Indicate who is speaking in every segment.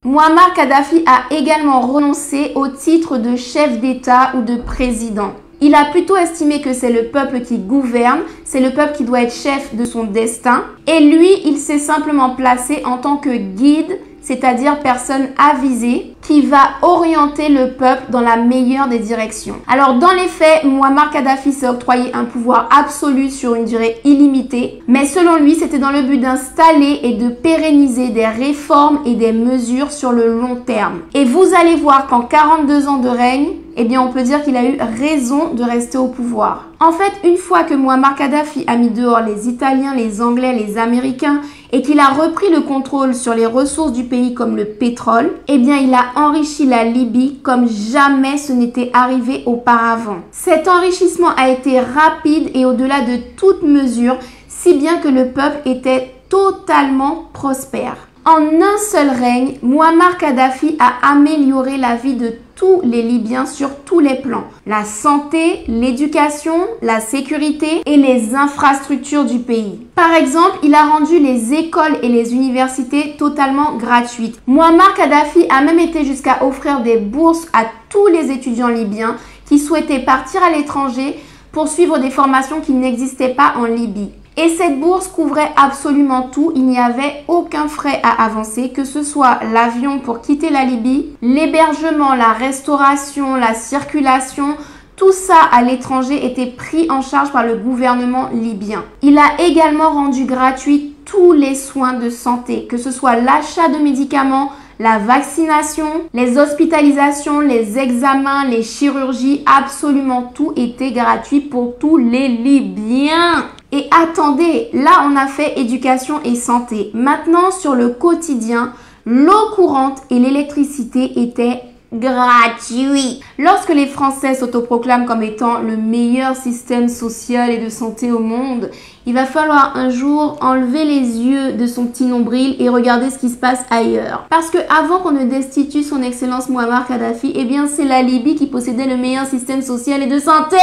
Speaker 1: Muammar Kadhafi a également renoncé au titre de chef d'État ou de président. Il a plutôt estimé que c'est le peuple qui gouverne, c'est le peuple qui doit être chef de son destin. Et lui, il s'est simplement placé en tant que guide, c'est-à-dire personne avisée, qui va orienter le peuple dans la meilleure des directions. Alors dans les faits, Muammar Kadhafi s'est octroyé un pouvoir absolu sur une durée illimitée, mais selon lui, c'était dans le but d'installer et de pérenniser des réformes et des mesures sur le long terme. Et vous allez voir qu'en 42 ans de règne, eh bien on peut dire qu'il a eu raison de rester au pouvoir. En fait, une fois que Muammar Kadhafi a mis dehors les Italiens, les Anglais, les Américains et qu'il a repris le contrôle sur les ressources du pays comme le pétrole, eh bien il a enrichi la Libye comme jamais ce n'était arrivé auparavant. Cet enrichissement a été rapide et au-delà de toute mesure, si bien que le peuple était totalement prospère. En un seul règne, Muammar Kadhafi a amélioré la vie de tous les Libyens sur tous les plans. La santé, l'éducation, la sécurité et les infrastructures du pays. Par exemple, il a rendu les écoles et les universités totalement gratuites. Muammar Kadhafi a même été jusqu'à offrir des bourses à tous les étudiants libyens qui souhaitaient partir à l'étranger pour suivre des formations qui n'existaient pas en Libye. Et cette bourse couvrait absolument tout, il n'y avait aucun frais à avancer, que ce soit l'avion pour quitter la Libye, l'hébergement, la restauration, la circulation, tout ça à l'étranger était pris en charge par le gouvernement libyen. Il a également rendu gratuit tous les soins de santé, que ce soit l'achat de médicaments, la vaccination, les hospitalisations, les examens, les chirurgies, absolument tout était gratuit pour tous les Libyens. Et attendez, là on a fait éducation et santé. Maintenant sur le quotidien, l'eau courante et l'électricité étaient gratuits. Lorsque les Français s'autoproclament comme étant le meilleur système social et de santé au monde, il va falloir un jour enlever les yeux de son petit nombril et regarder ce qui se passe ailleurs. Parce que avant qu'on ne destitue son excellence Muammar Kadhafi, eh bien c'est la Libye qui possédait le meilleur système social et de santé.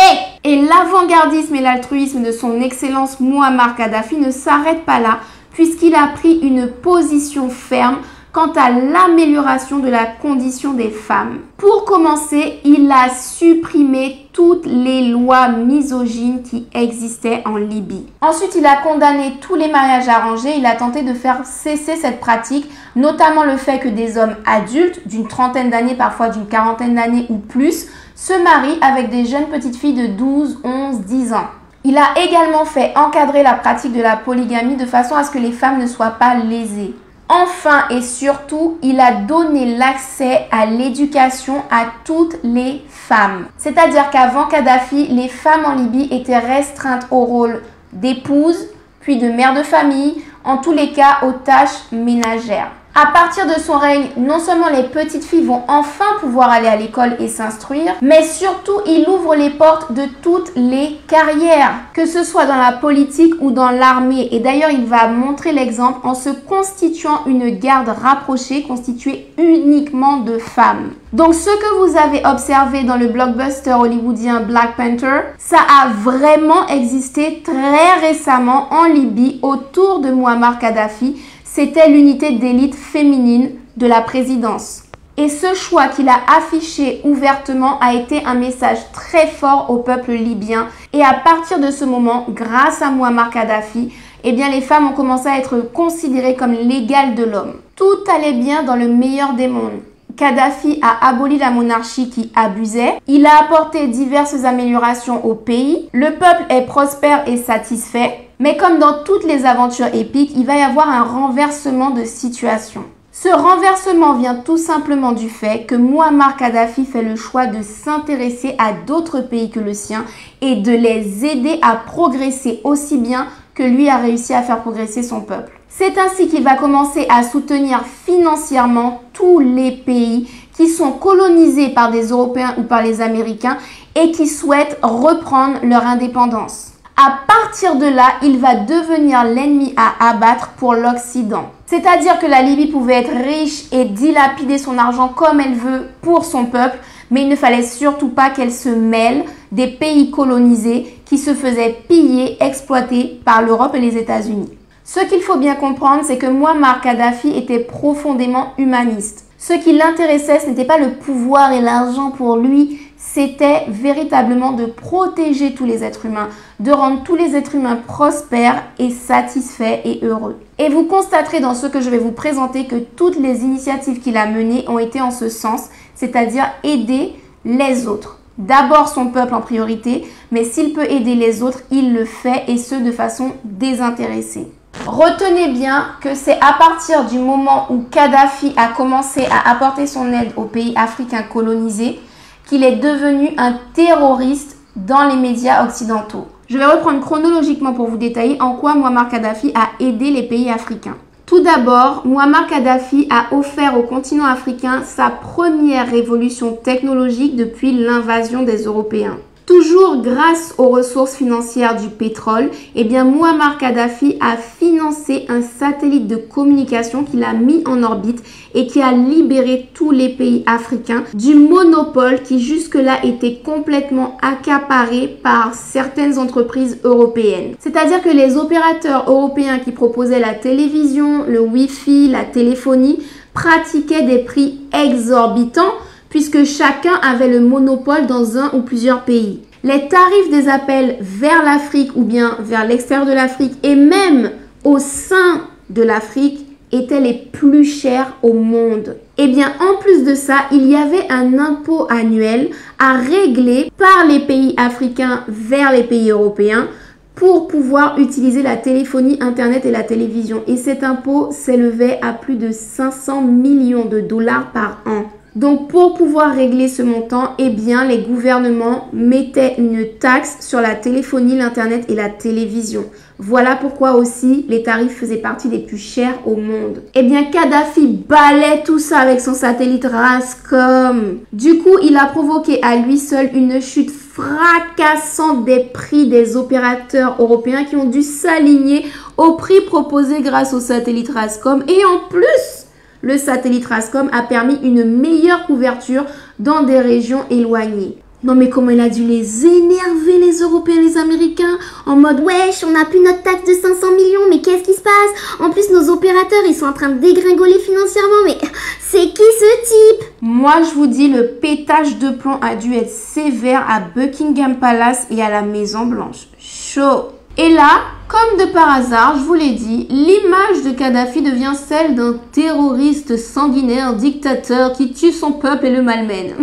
Speaker 1: Et l'avant-gardisme et l'altruisme de son excellence Muammar Kadhafi ne s'arrêtent pas là, puisqu'il a pris une position ferme quant à l'amélioration de la condition des femmes. Pour commencer, il a supprimé toutes les lois misogynes qui existaient en Libye. Ensuite, il a condamné tous les mariages arrangés. Il a tenté de faire cesser cette pratique, notamment le fait que des hommes adultes d'une trentaine d'années, parfois d'une quarantaine d'années ou plus, se marient avec des jeunes petites filles de 12, 11, 10 ans. Il a également fait encadrer la pratique de la polygamie de façon à ce que les femmes ne soient pas lésées. Enfin et surtout, il a donné l'accès à l'éducation à toutes les femmes. C'est-à-dire qu'avant Kadhafi, les femmes en Libye étaient restreintes au rôle d'épouse, puis de mère de famille, en tous les cas aux tâches ménagères. À partir de son règne, non seulement les petites filles vont enfin pouvoir aller à l'école et s'instruire, mais surtout il ouvre les portes de toutes les carrières, que ce soit dans la politique ou dans l'armée. Et d'ailleurs, il va montrer l'exemple en se constituant une garde rapprochée constituée uniquement de femmes. Donc ce que vous avez observé dans le blockbuster hollywoodien Black Panther, ça a vraiment existé très récemment en Libye autour de Muammar Kadhafi. C'était l'unité d'élite féminine de la présidence. Et ce choix qu'il a affiché ouvertement a été un message très fort au peuple libyen. Et à partir de ce moment, grâce à Muammar Kadhafi, eh bien les femmes ont commencé à être considérées comme l'égale de l'homme. Tout allait bien dans le meilleur des mondes. Kadhafi a aboli la monarchie qui abusait. Il a apporté diverses améliorations au pays. Le peuple est prospère et satisfait. Mais comme dans toutes les aventures épiques, il va y avoir un renversement de situation. Ce renversement vient tout simplement du fait que Muammar Kadhafi fait le choix de s'intéresser à d'autres pays que le sien et de les aider à progresser aussi bien que lui a réussi à faire progresser son peuple. C'est ainsi qu'il va commencer à soutenir financièrement tous les pays qui sont colonisés par des Européens ou par les Américains et qui souhaitent reprendre leur indépendance. À partir de là, il va devenir l'ennemi à abattre pour l'Occident. C'est-à-dire que la Libye pouvait être riche et dilapider son argent comme elle veut pour son peuple, mais il ne fallait surtout pas qu'elle se mêle des pays colonisés qui se faisaient piller, exploiter par l'Europe et les États-Unis. Ce qu'il faut bien comprendre, c'est que Muammar Kadhafi était profondément humaniste. Ce qui l'intéressait, ce n'était pas le pouvoir et l'argent pour lui, c'était véritablement de protéger tous les êtres humains, de rendre tous les êtres humains prospères et satisfaits et heureux. Et vous constaterez dans ce que je vais vous présenter que toutes les initiatives qu'il a menées ont été en ce sens, c'est-à-dire aider les autres. D'abord son peuple en priorité, mais s'il peut aider les autres, il le fait et ce de façon désintéressée. Retenez bien que c'est à partir du moment où Kadhafi a commencé à apporter son aide aux pays africains colonisés qu'il est devenu un terroriste dans les médias occidentaux. Je vais reprendre chronologiquement pour vous détailler en quoi Mouammar Kadhafi a aidé les pays africains. Tout d'abord, Mouammar Kadhafi a offert au continent africain sa première révolution technologique depuis l'invasion des Européens. Toujours grâce aux ressources financières du pétrole, Mouammar Kadhafi a financé un satellite de communication qu'il a mis en orbite et qui a libéré tous les pays africains du monopole qui jusque-là était complètement accaparé par certaines entreprises européennes. C'est-à-dire que les opérateurs européens qui proposaient la télévision, le Wi-Fi, la téléphonie pratiquaient des prix exorbitants puisque chacun avait le monopole dans un ou plusieurs pays. Les tarifs des appels vers l'Afrique ou bien vers l'extérieur de l'Afrique et même au sein de l'Afrique étaient les plus chers au monde. En plus de ça, il y avait un impôt annuel à régler par les pays africains vers les pays européens pour pouvoir utiliser la téléphonie, internet et la télévision. Et cet impôt s'élevait à plus de 500 millions de dollars par an. Donc, pour pouvoir régler ce montant, les gouvernements mettaient une taxe sur la téléphonie, l'internet et la télévision. Voilà pourquoi aussi les tarifs faisaient partie des plus chers au monde. Kadhafi balait tout ça avec son satellite Rascom. Du coup, il a provoqué à lui seul une chute fracassante des prix des opérateurs européens qui ont dû s'aligner au prix proposé grâce au satellite Rascom. Et en plus, le satellite Rascom a permis une meilleure couverture dans des régions éloignées. Non mais comment il a dû les énerver les Européens, les Américains, en mode wesh, on n'a plus notre taxe de 500 millions, mais qu'est-ce qui se passe? En plus nos opérateurs ils sont en train de dégringoler financièrement, mais c'est qui ce type? Moi je vous dis, le pétage de plomb a dû être sévère à Buckingham Palace et à la Maison Blanche. Chaud! Et là, comme de par hasard, je vous l'ai dit, l'image de Kadhafi devient celle d'un terroriste sanguinaire, dictateur qui tue son peuple et le malmène.